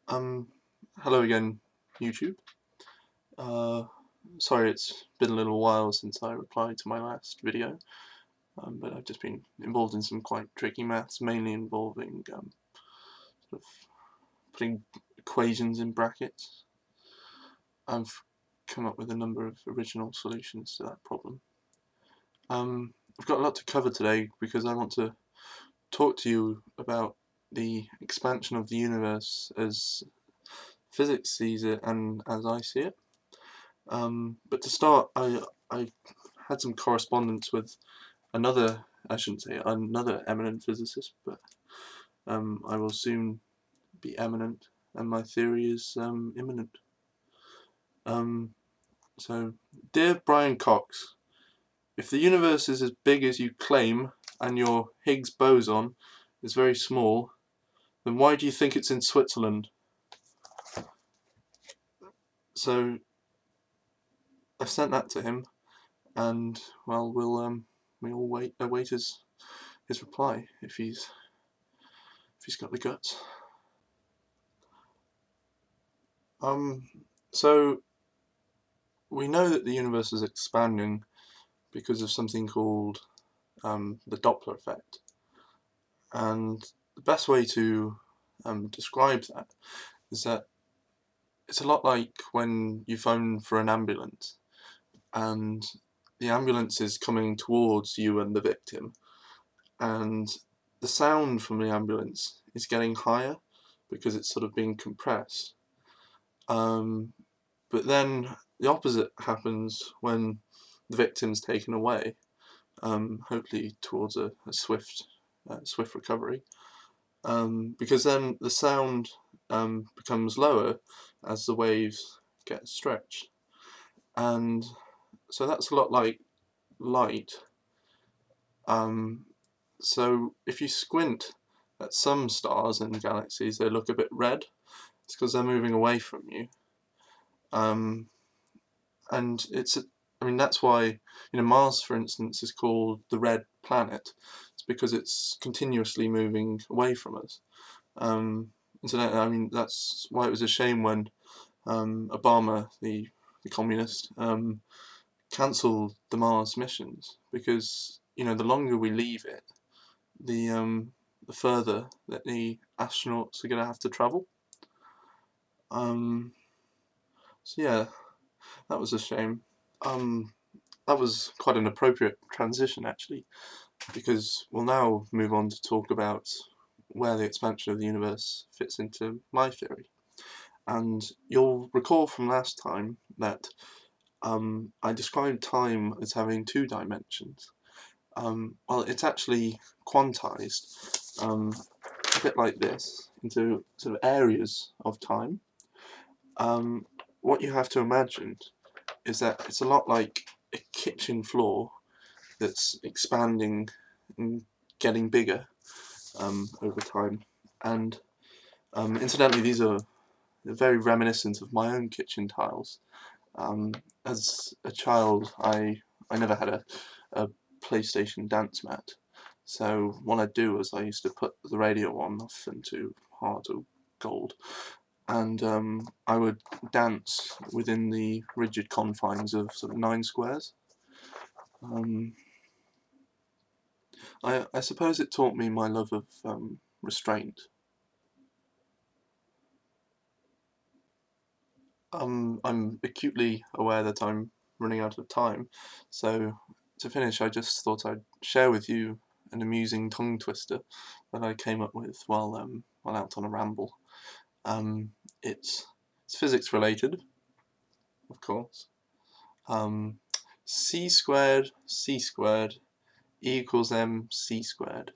Um, Hello again, YouTube. Uh, Sorry it's been a little while since I replied to my last video, but I've just been involved in some quite tricky maths, mainly involving sort of putting equations in brackets. I've come up with a number of original solutions to that problem. I've got a lot to cover today because I want to talk to you about the expansion of the universe as physics sees it and as I see it. But to start, I had some correspondence with I shouldn't say another eminent physicist, but I will soon be eminent, and my theory is imminent. Um, so, dear Brian Cox, if the universe is as big as you claim, and your Higgs boson is very small, then why do you think it's in Switzerland? So, I've sent that to him, and well, we'll await his reply if he's got the guts. Um, so we know that the universe is expanding because of something called the Doppler effect, and the best way to describe that is that it's a lot like when you phone for an ambulance and the ambulance is coming towards you and the victim, and the sound from the ambulance is getting higher because it's sort of being compressed. But then the opposite happens when the victim's taken away, hopefully towards a swift recovery, because then the sound becomes lower as the waves get stretched, and so that's a lot like light. So if you squint at some stars in the galaxies, they look a bit red. It's because they're moving away from you. And I mean, that's why, Mars, for instance, is called the red planet. It's because it's continuously moving away from us. Incidentally, I mean, that's why it was a shame when Obama, the communist, cancelled the Mars missions, because the longer we leave it, the further that the astronauts are going to have to travel. So yeah, that was a shame. That was quite an appropriate transition, actually, because we'll now move on to talk about where the expansion of the universe fits into my theory. And you'll recall from last time that I described time as having two dimensions. Well, it's actually quantized a bit like this into sort of areas of time. What you have to imagine is that it's a lot like a kitchen floor that's expanding and getting bigger over time. And incidentally, these are very reminiscent of my own kitchen tiles. As a child, I never had a PlayStation dance mat, so what I'd do was I used to put the radio on off into hard or gold, and I would dance within the rigid confines of sort of 9 squares. I suppose it taught me my love of restraint. I'm acutely aware that I'm running out of time, so to finish, I just thought I'd share with you an amusing tongue twister that I came up with while out on a ramble. Um, it's physics related, of course. C squared C squared E equals mc squared.